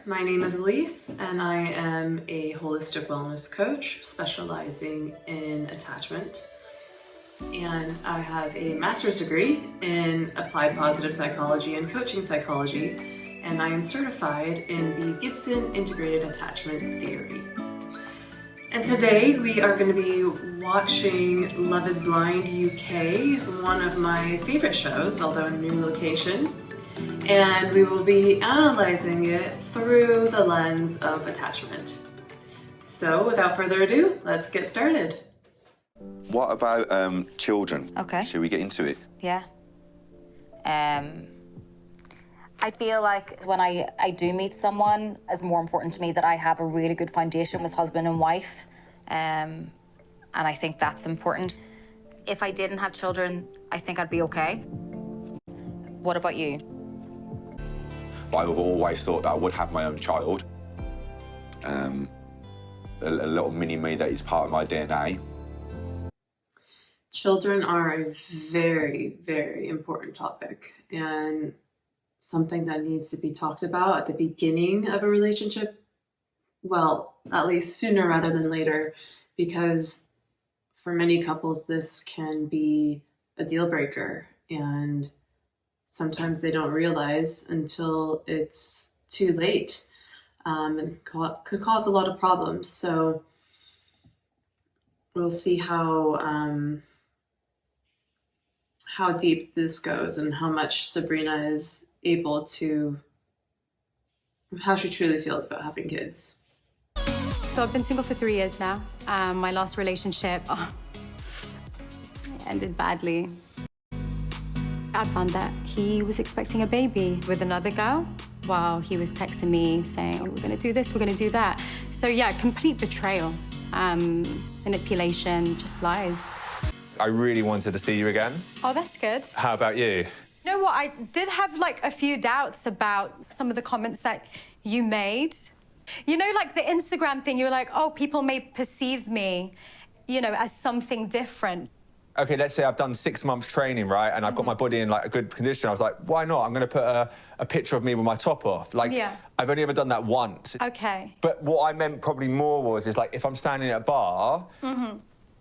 My name is Elise, and I am a holistic wellness coach specializing in attachment. And I have a master's degree in applied positive psychology and coaching psychology, and I am certified in the Gibson Integrated Attachment Theory. And today we are going to be watching Love is Blind UK, one of my favorite shows, although a new location. And we will be analyzing it through the lens of attachment. So without further ado, let's get started. What about children? Okay. Should we get into it? Yeah. I feel like when I do meet someone, it's more important to me that I have a really good foundation as husband and wife. And I think that's important. If I didn't have children, I think I'd be okay. What about you? I've always thought that I would have my own child. A little mini-me that is part of my DNA. Children are a very, very important topic and something that needs to be talked about at the beginning of a relationship. Well, at least sooner rather than later, because for many couples, this can be a deal breaker, and sometimes they don't realize until it's too late, and could cause a lot of problems. So we'll see how deep this goes and how much Sabrina is able to, how she truly feels about having kids. So I've been single for 3 years now. My last relationship ended badly. I found that he was expecting a baby with another girl while he was texting me saying, we're gonna do this, we're gonna do that. So yeah, complete betrayal, manipulation, just lies. I really wanted to see you again. Oh, that's good. How about you? You know what, I did have like a few doubts about some of the comments that you made. You know, like the Instagram thing, you were like, oh, people may perceive me, you know, as something different. Okay, let's say I've done 6 months training, right? And I've got my body in like a good condition. I was like, why not? I'm gonna put a picture of me with my top off. Like, Yeah. I've only ever done that once. Okay. But what I meant probably more was, is like, if I'm standing at a bar,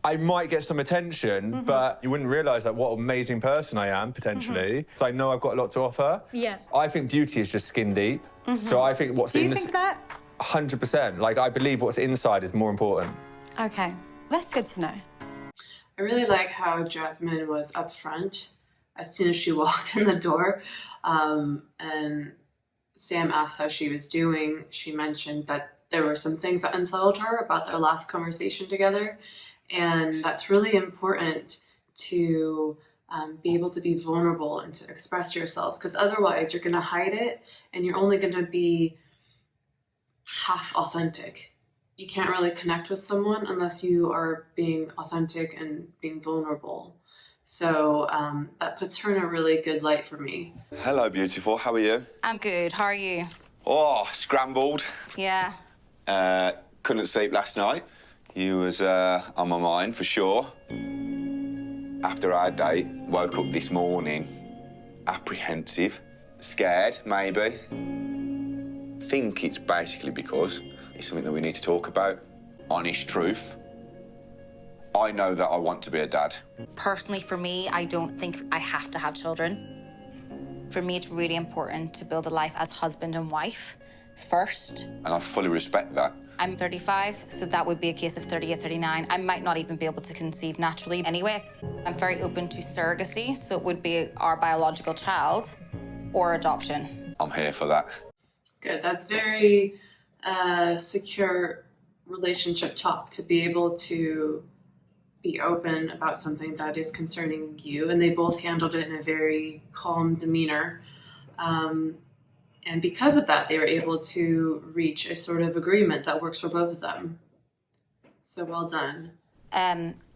I might get some attention, but you wouldn't realise like what an amazing person I am, potentially. So I know I've got a lot to offer. Yeah. I think beauty is just skin deep. So I think what's Do you in think that? 100%. Like, I believe what's inside is more important. Okay, that's good to know. I really like how Jasmine was upfront as soon as she walked in the door, and Sam asked how she was doing. She mentioned that there were some things that unsettled her about their last conversation together, and that's really important to be able to be vulnerable and to express yourself, because otherwise you're going to hide it and you're only going to be half authentic. You can't really connect with someone unless you are being authentic and being vulnerable. So that puts her in a really good light for me. Hello, beautiful. How are you? I'm good. How are you? Oh, scrambled. Yeah. Couldn't sleep last night. You was on my mind, for sure. After our date, woke up this morning, apprehensive, scared, maybe. Think it's basically because it's something that we need to talk about. Honest truth. I know that I want to be a dad. Personally, for me, I don't think I have to have children. For me, it's really important to build a life as husband and wife first. And I fully respect that. I'm 35, so that would be a case of 30 or 39. I might not even be able to conceive naturally anyway. I'm very open to surrogacy, so it would be our biological child or adoption. I'm here for that. Good. That's very secure relationship talk, to be able to be open about something that is concerning you. And they both handled it in a very calm demeanor. And because of that, they were able to reach a sort of agreement that works for both of them. So well done.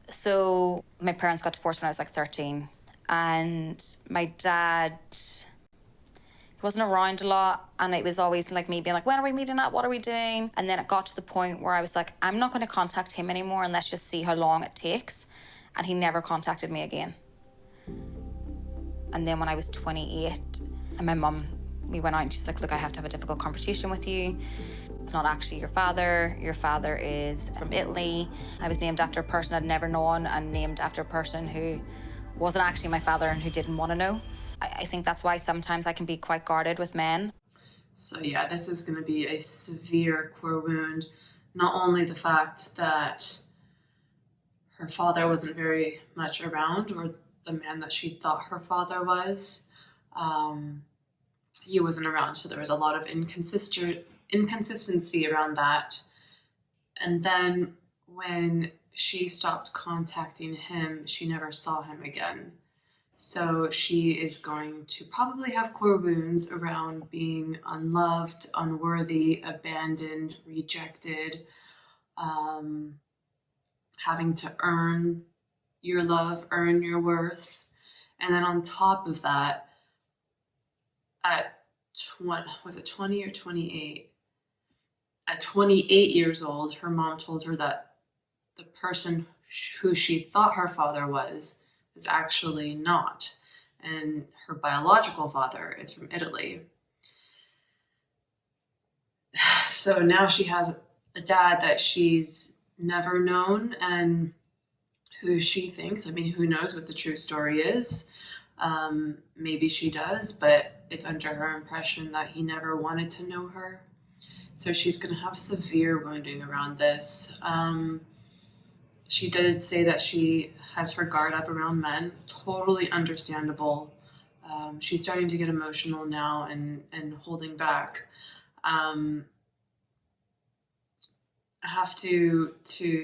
So my parents got divorced when I was like 13. And my dad, he wasn't around a lot, and it was always like me being like, when are we meeting up? What are we doing? And then it got to the point where I was like, I'm not going to contact him anymore and let's just see how long it takes. And he never contacted me again. And then when I was 28, and my mum we went out and she's like, look, I have to have a difficult conversation with you. It's not actually your father. Your father is from Italy. I was named after a person I'd never known and named after a person who wasn't actually my father and who didn't want to know. I think that's why sometimes I can be quite guarded with men. So yeah, this is going to be a severe core wound. Not only the fact that her father wasn't very much around, or the man that she thought her father was, he wasn't around, so there was a lot of inconsistency around that. And then when she stopped contacting him, she never saw him again. So she is going to probably have core wounds around being unloved, unworthy, abandoned, rejected, having to earn your love, earn your worth. And then on top of that, at 20 or 28? At 28 years old, her mom told her that the person who she thought her father was actually not. And her biological father is from Italy. So now she has a dad that she's never known and who she thinks, I mean, who knows what the true story is. Maybe she does, but it's under her impression that he never wanted to know her. So she's going to have severe wounding around this. She did say that she has her guard up around men. Totally understandable. She's starting to get emotional now and holding back. I have to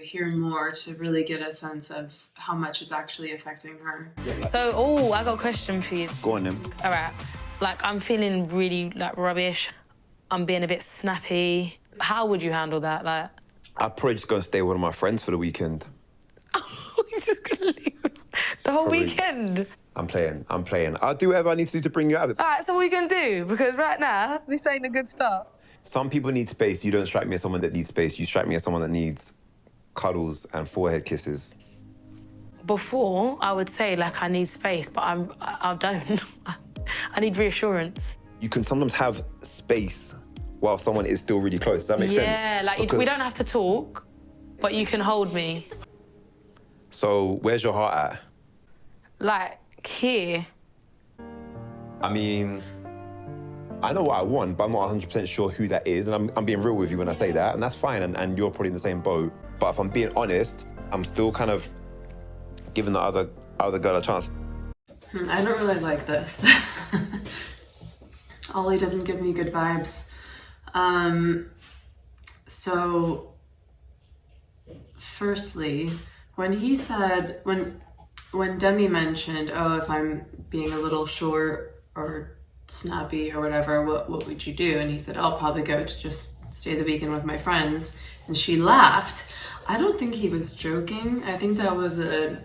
hear more to really get a sense of how much it's actually affecting her. So, I got a question for you. Go on then. All right. Like, I'm feeling really, like, rubbish. I'm being a bit snappy. How would you handle that? Like, I'd probably just go and stay with one of my friends for the weekend. he's just gonna leave the whole Probably. weekend. I'm playing. I'll do whatever I need to do to bring you out of it. All right, so what are you gonna do? Because right now, this ain't a good start. Some people need space. You don't strike me as someone that needs space. You strike me as someone that needs cuddles and forehead kisses. Before, I would say, like, I need space, but I don't. I need reassurance. You can sometimes have space while someone is still really close. Does that make sense? Yeah, like, Because- we don't have to talk, but you can hold me. So, where's your heart at? Like, here. I mean, I know what I want, but I'm not 100% sure who that is. And I'm being real with you when I say that, and that's fine, and you're probably in the same boat. But if I'm being honest, I'm still kind of giving the other girl a chance. I don't really like this. Ollie doesn't give me good vibes. So, firstly, when he said, when Demi mentioned, oh, if I'm being a little short or snappy or whatever, what would you do? And he said, I'll probably go to just stay the weekend with my friends. And she laughed. I don't think he was joking. I think that was a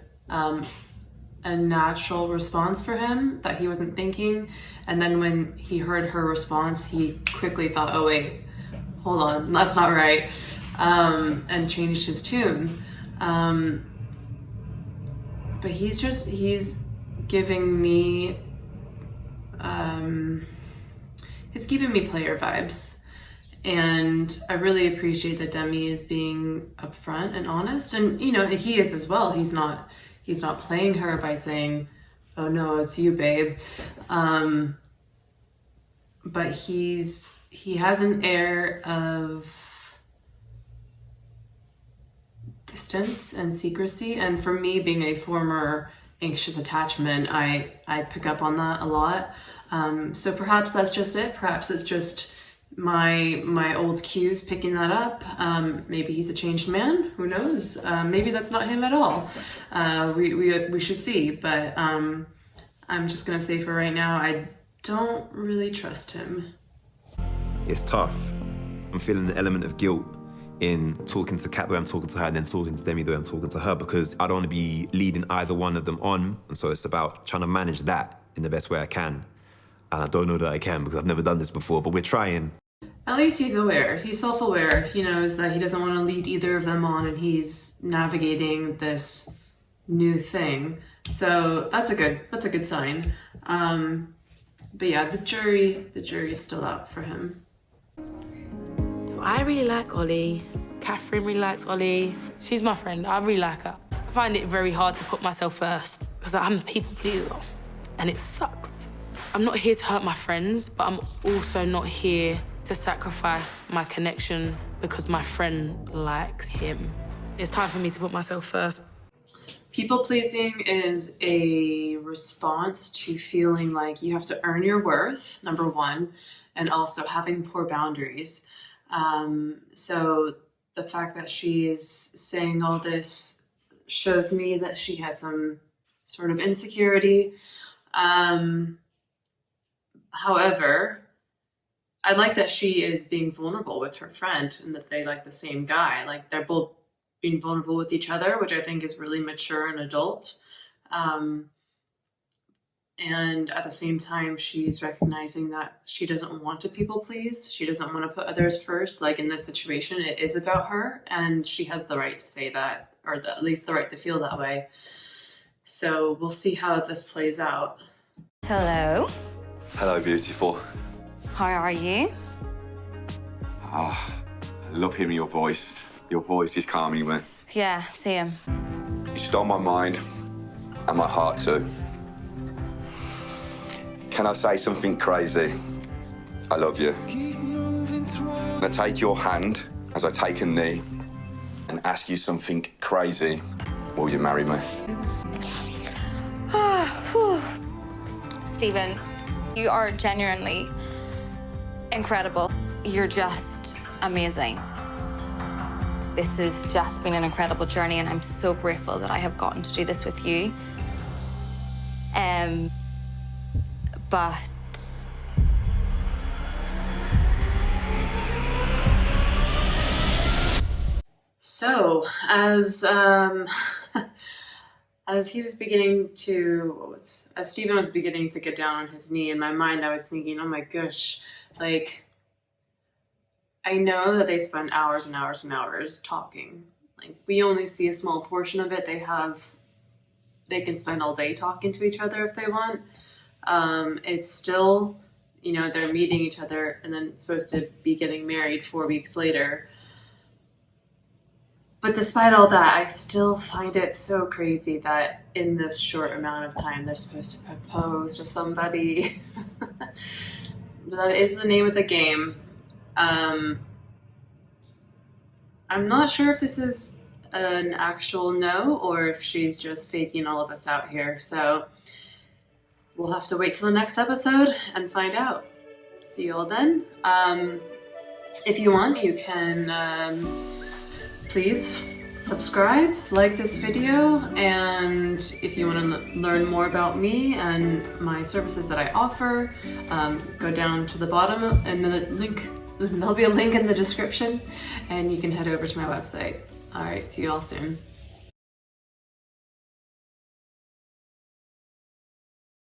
natural response for him that he wasn't thinking. And then when he heard her response, he quickly thought, oh wait, hold on, that's not right. And changed his tune. But he's giving me, he's giving me player vibes. And I really appreciate that Demi is being upfront and honest. And, you know, he is as well. He's not playing her by saying, oh no, it's you, babe. But he has an air of distance and secrecy. And for me, being a former anxious attachment, I pick up on that a lot. So perhaps that's just it. Perhaps it's just my old cues picking that up. Maybe he's a changed man. Who knows? Maybe that's not him at all. We should see. But I'm just gonna say for right now, I don't really trust him. It's tough. I'm feeling an element of guilt in talking to Kat the way I'm talking to her and then talking to Demi the way I'm talking to her, because I don't want to be leading either one of them on. And so it's about trying to manage that in the best way I can. And I don't know that I can because I've never done this before, but we're trying. At least he's aware. He's self-aware. He knows that he doesn't want to lead either of them on, and he's navigating this new thing. So that's a good sign. But yeah, the jury's still out for him. I really like Ollie. Catherine really likes Ollie. She's my friend. I really like her. I find it very hard to put myself first because I'm a people pleaser, and it sucks. I'm not here to hurt my friends, but I'm also not here to sacrifice my connection because my friend likes him. It's time for me to put myself first. People-pleasing is a response to feeling like you have to earn your worth, number one, and also having poor boundaries. So the fact that she is saying all this shows me that she has some sort of insecurity. However, I like that she is being vulnerable with her friend and that they like the same guy. Like they're both being vulnerable with each other, which I think is really mature and adult. And at the same time, she's recognizing that she doesn't want to people please. She doesn't want to put others first. Like in this situation, it is about her, and she has the right to say that, or at least the right to feel that way. So we'll see how this plays out. Hello. Hello, beautiful. How are you? I love hearing your voice. Your voice is calming me. Yeah, same. You stole my mind and my heart too. Can I say something crazy? I love you. Can I take your hand as I take a knee and ask you something crazy? Will you marry me? Stephen, you are genuinely incredible. You're just amazing. This has just been an incredible journey, and I'm so grateful that I have gotten to do this with you. But So, as he was beginning to, as Stephen was beginning to get down on his knee, in my mind I was thinking, oh my gosh, like, I know that they spend hours and hours and hours talking. Like, we only see a small portion of it. They can spend all day talking to each other if they want. It's still, you know, they're meeting each other and then supposed to be getting married 4 weeks later. But despite all that, I still find it so crazy that in this short amount of time, they're supposed to propose to somebody. But that is the name of the game. I'm not sure if this is an actual no or if she's just faking all of us out here. So we'll have to wait till the next episode and find out. See you all then. If you want, you can please subscribe, like this video, and if you want to learn more about me and my services that I offer, go down to the bottom and there'll be a link in the description, and you can head over to my website. All right, see you all soon.